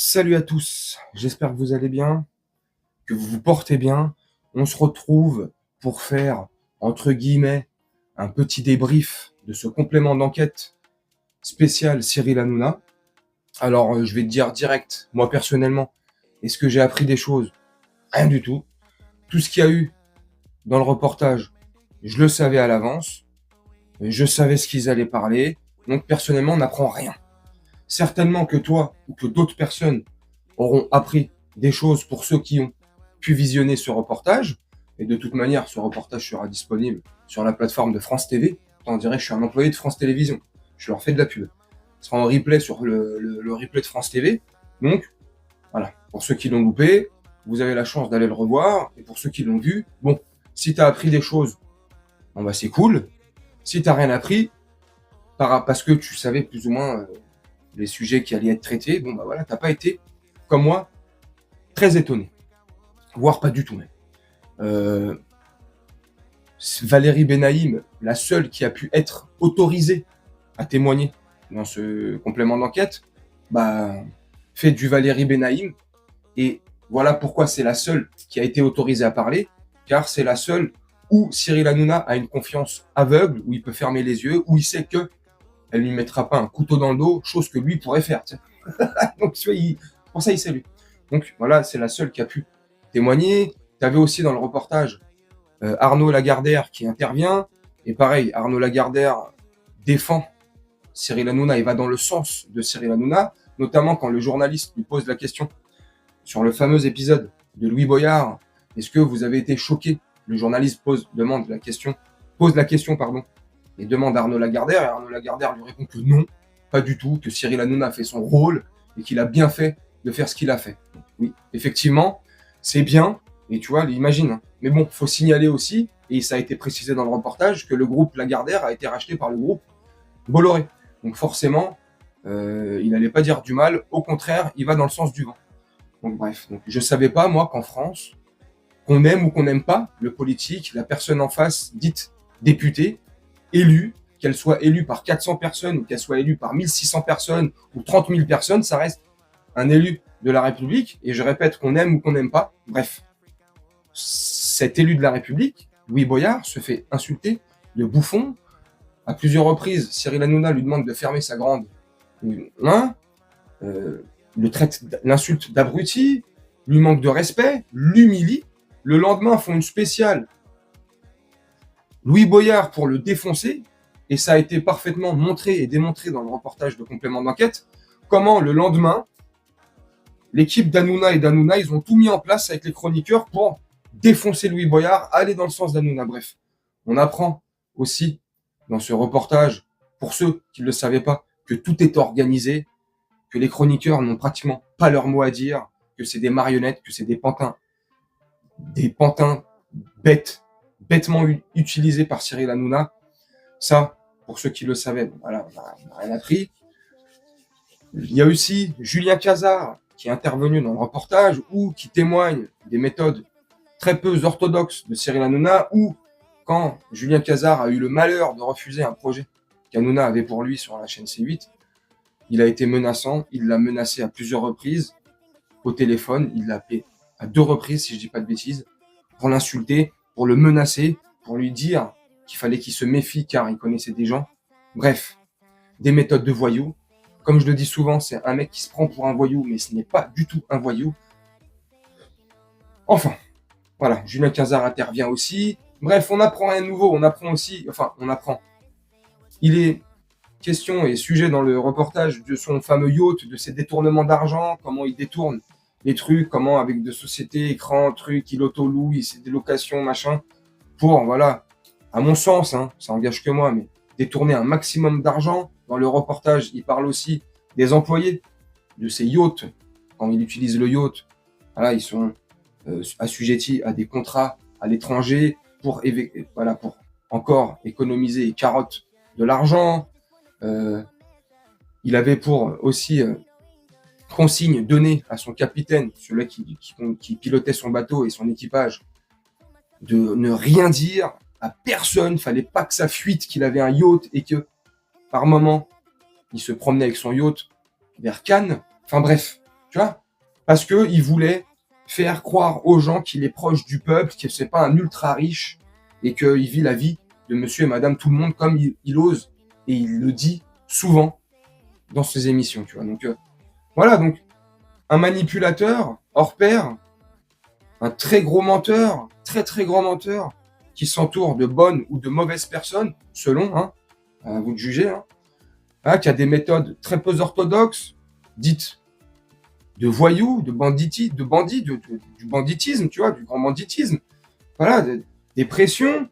Salut à tous, j'espère que vous allez bien, que vous vous portez bien. On se retrouve pour faire, entre guillemets, un petit débrief de ce complément d'enquête spécial Cyril Hanouna. Alors, je vais te dire direct, moi personnellement, est-ce que j'ai appris des choses? Rien du tout. Tout ce qu'il y a eu dans le reportage, je le savais à l'avance, je savais ce qu'ils allaient parler, donc personnellement, on n'apprend rien. Certainement que toi ou que d'autres personnes auront appris des choses pour ceux qui ont pu visionner ce reportage. Et de toute manière, ce reportage sera disponible sur la plateforme de France TV. On dirait que je suis un employé de France Télévisions. Je leur fais de la pub. Ce sera en replay sur le replay de France TV. Donc, voilà. Pour ceux qui l'ont loupé, vous avez la chance d'aller le revoir. Et pour ceux qui l'ont vu, bon, si tu as appris des choses, bon bah c'est cool. Si tu n'as rien appris, parce que tu savais plus ou moins les sujets qui allaient être traités, bon bah voilà, t'as pas été, comme moi, très étonné. Voire pas du tout même. Valérie Benaïm, la seule qui a pu être autorisée à témoigner dans ce complément d'enquête, bah, fait du Valérie Benaïm. Et voilà pourquoi c'est la seule qui a été autorisée à parler, car c'est la seule où Cyril Hanouna a une confiance aveugle, où il peut fermer les yeux, où il sait que elle lui mettra pas un couteau dans le dos, chose que lui pourrait faire. Donc tu vois, pour ça il sait lui. Donc voilà, c'est la seule qui a pu témoigner. Tu avais aussi dans le reportage Arnaud Lagardère qui intervient. Et pareil, Arnaud Lagardère défend Cyril Hanouna et va dans le sens de Cyril Hanouna, notamment quand le journaliste lui pose la question sur le fameux épisode de Louis Boyard. Est-ce que vous avez été choqué? Le journaliste pose la question, et demande à Arnaud Lagardère, et Arnaud Lagardère lui répond que non, pas du tout, que Cyril Hanouna a fait son rôle et qu'il a bien fait de faire ce qu'il a fait. Donc, oui, effectivement, c'est bien, et tu vois, imagine. Hein. Mais bon, faut signaler aussi, et ça a été précisé dans le reportage, que le groupe Lagardère a été racheté par le groupe Bolloré. Donc forcément, il n'allait pas dire du mal, au contraire, il va dans le sens du vent. Donc bref, donc, je savais pas, moi, qu'en France, qu'on aime ou qu'on n'aime pas le politique, la personne en face, dite députée, élue, qu'elle soit élue par 400 personnes ou qu'elle soit élue par 1600 personnes ou 30 000 personnes, ça reste un élu de la République. Et je répète, qu'on aime ou qu'on n'aime pas, bref, cet élu de la République, Louis Boyard, se fait insulter de bouffon. À plusieurs reprises, Cyril Hanouna lui demande de fermer sa grande main, l'insulte d'abruti, lui manque de respect, l'humilie. Le lendemain, font une spéciale Louis Boyard pour le défoncer, et ça a été parfaitement montré et démontré dans le reportage de complément d'enquête, comment le lendemain, l'équipe d'Hanouna et d'Hanouna, ils ont tout mis en place avec les chroniqueurs pour défoncer Louis Boyard, aller dans le sens d'Hanouna. Bref, on apprend aussi dans ce reportage, pour ceux qui ne le savaient pas, que tout est organisé, que les chroniqueurs n'ont pratiquement pas leur mot à dire, que c'est des marionnettes, que c'est des pantins bêtement utilisés par Cyril Hanouna. Ça, pour ceux qui le savaient, bon, voilà, on n'a rien appris. Il y a aussi Julien Cazard qui est intervenu dans le reportage ou qui témoigne des méthodes très peu orthodoxes de Cyril Hanouna, ou quand Julien Cazard a eu le malheur de refuser un projet qu'Hanouna avait pour lui sur la chaîne C8, il a été menaçant, il l'a menacé à plusieurs reprises au téléphone, il l'a appelé à 2 reprises, si je dis pas de bêtises, pour l'insulter, pour le menacer, pour lui dire qu'il fallait qu'il se méfie car il connaissait des gens. Bref, des méthodes de voyous. Comme je le dis souvent, c'est un mec qui se prend pour un voyou, mais ce n'est pas du tout un voyou. Enfin, voilà, Julien Cazard intervient aussi. Bref, on apprend rien de nouveau, on apprend. Il est question et sujet dans le reportage de son fameux yacht, de ses détournements d'argent, comment il détourne les trucs, comment avec des sociétés, écrans, trucs, il auto-loue, il fait des locations, machin, pour, voilà, à mon sens, hein, ça engage que moi, mais détourner un maximum d'argent. Dans le reportage, il parle aussi des employés de ces yachts. Quand il utilise le yacht, voilà, ils sont assujettis à des contrats à l'étranger pour encore économiser et carotte de l'argent. Il avait pour aussi consigne donnée à son capitaine, celui qui pilotait son bateau et son équipage, de ne rien dire à personne. Fallait pas que ça fuite qu'il avait un yacht et que par moment il se promenait avec son yacht vers Cannes. Enfin bref, Tu vois? Parce qu'il voulait faire croire aux gens qu'il est proche du peuple, que c'est pas un ultra riche et qu'il vit la vie de monsieur et madame tout le monde comme il ose et il le dit souvent dans ses émissions, tu vois. Donc voilà, donc un manipulateur hors pair, un très gros menteur, très très grand menteur, qui s'entoure de bonnes ou de mauvaises personnes, selon, hein, à vous de juger, hein, qui a des méthodes très peu orthodoxes, dites de voyous, de bandits, du banditisme, tu vois, du grand banditisme. Voilà, des pressions.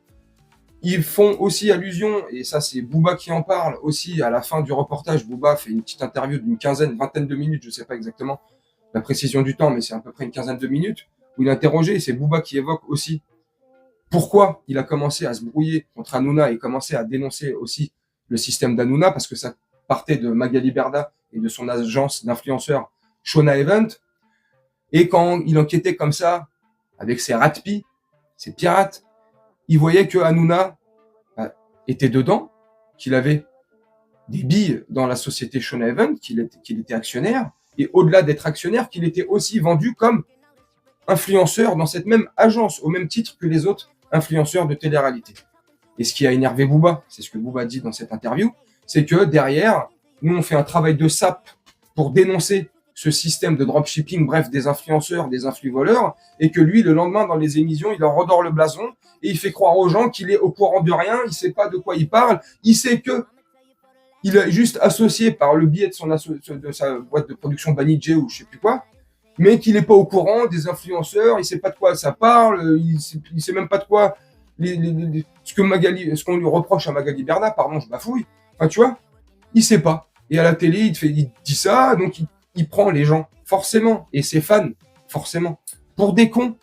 Ils font aussi allusion, et ça c'est Booba qui en parle aussi à la fin du reportage. Booba fait une petite interview d'une vingtaine de minutes, je sais pas exactement la précision du temps, mais c'est à peu près une quinzaine de minutes, où il est interrogé, et c'est Booba qui évoque aussi pourquoi il a commencé à se brouiller contre Hanouna et commencé à dénoncer aussi le système d'Hanouna, parce que ça partait de Magali Berda et de son agence d'influenceurs Shona Event. Et quand il enquêtait comme ça, avec ses ratpi, ses pirates, il voyait que Hanouna était dedans, qu'il avait des billes dans la société Shona Event, qu'il était actionnaire, et au-delà d'être actionnaire, qu'il était aussi vendu comme influenceur dans cette même agence, au même titre que les autres influenceurs de télé-réalité. Et ce qui a énervé Booba, c'est ce que Booba dit dans cette interview, c'est que derrière, nous on fait un travail de sape pour dénoncer ce système de dropshipping, bref, des influenceurs, des influvoleurs, et que lui, le lendemain, dans les émissions, il leur redore le blason, et il fait croire aux gens qu'il est au courant de rien, il sait pas de quoi il parle, il sait que il est juste associé par le biais de sa boîte de production Banijé ou je sais plus quoi, mais qu'il n'est pas au courant des influenceurs, il sait pas de quoi ça parle, il sait même pas de quoi ce qu'on lui reproche à Magali Berda, pardon, je bafouille. Enfin, tu vois, il sait pas. Et à la télé, il dit ça, donc il prend les gens, forcément, et ses fans, forcément, pour des cons,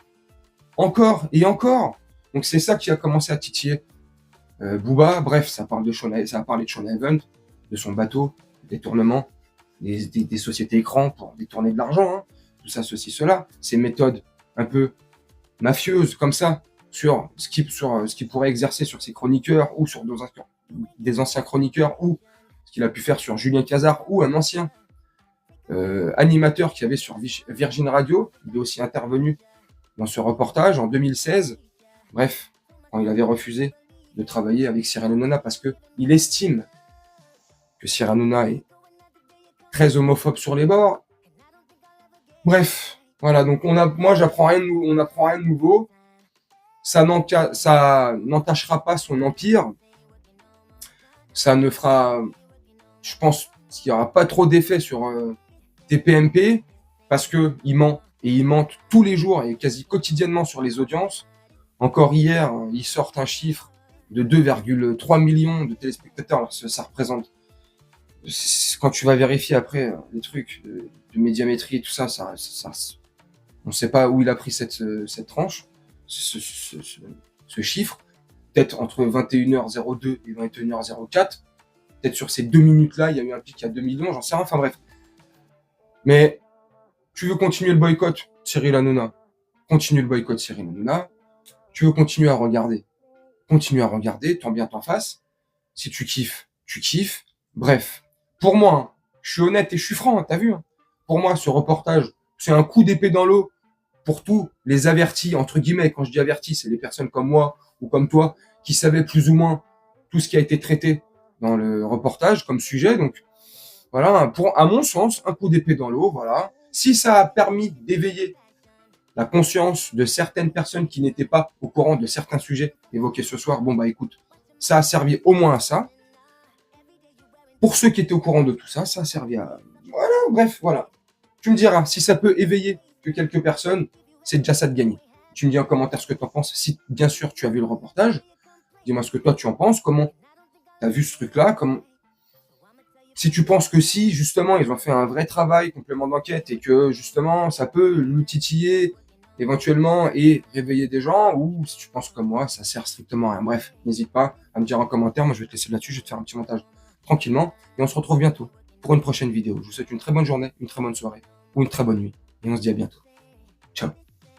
encore et encore. Donc c'est ça qui a commencé à titiller Booba. Bref, ça a parlé de Shona Event, de son bateau, détournement, des sociétés écrans pour détourner de l'argent, hein. Tout ça, ceci, cela. Ces méthodes un peu mafieuses, comme ça, sur ce qu'il pourrait exercer sur ses chroniqueurs ou sur des anciens chroniqueurs, ou ce qu'il a pu faire sur Julien Cazard ou un ancien animateur qui avait sur Virgin Radio. Il est aussi intervenu dans ce reportage en 2016. Bref, quand il avait refusé de travailler avec Cyril Hanouna parce que il estime que Cyril Hanouna est très homophobe sur les bords. Bref, voilà, donc moi j'apprends rien on n'apprend rien de nouveau. Ça n'entachera pas son empire. Ça ne fera, je pense qu'il n'y aura pas trop d'effet sur TPMP parce que il ment et il ment tous les jours et quasi quotidiennement sur les audiences. Encore hier, ils sortent un chiffre de 2,3 millions de téléspectateurs. Alors ça représente, quand tu vas vérifier après les trucs de médiamétrie et tout ça, on ne sait pas où il a pris cette tranche, ce chiffre. Peut-être entre 21h02 et 21h04. Peut-être sur ces 2 minutes-là, il y a eu un pic à 2 millions, j'en sais rien. Enfin bref. Mais tu veux continuer le boycott, Cyril Hanouna. Continue le boycott, Cyril Hanouna. Tu veux continuer à regarder. Continue à regarder, tant bien, tant face. Si tu kiffes, tu kiffes. Bref. Pour moi, hein, je suis honnête et je suis franc, hein, t'as vu, hein. Pour moi, ce reportage, c'est un coup d'épée dans l'eau pour tous les avertis, entre guillemets. Quand je dis avertis, c'est les personnes comme moi ou comme toi qui savaient plus ou moins tout ce qui a été traité dans le reportage comme sujet. Donc, voilà, à mon sens, un coup d'épée dans l'eau, voilà. Si ça a permis d'éveiller la conscience de certaines personnes qui n'étaient pas au courant de certains sujets évoqués ce soir, bon bah écoute, ça a servi au moins à ça. Pour ceux qui étaient au courant de tout ça, ça a servi à... Voilà, bref, voilà. Tu me diras, si ça peut éveiller que quelques personnes, c'est déjà ça de gagner. Tu me dis en commentaire ce que tu en penses. Si, bien sûr, tu as vu le reportage, dis-moi ce que toi tu en penses, comment tu as vu ce truc-là, si tu penses que si, justement, ils ont fait un vrai travail, complément d'enquête, et que, justement, ça peut nous titiller, éventuellement, et réveiller des gens, ou si tu penses comme moi, ça sert strictement à rien. Bref, n'hésite pas à me dire en commentaire, moi je vais te laisser là-dessus, je vais te faire un petit montage tranquillement, et on se retrouve bientôt pour une prochaine vidéo. Je vous souhaite une très bonne journée, une très bonne soirée, ou une très bonne nuit, et on se dit à bientôt. Ciao.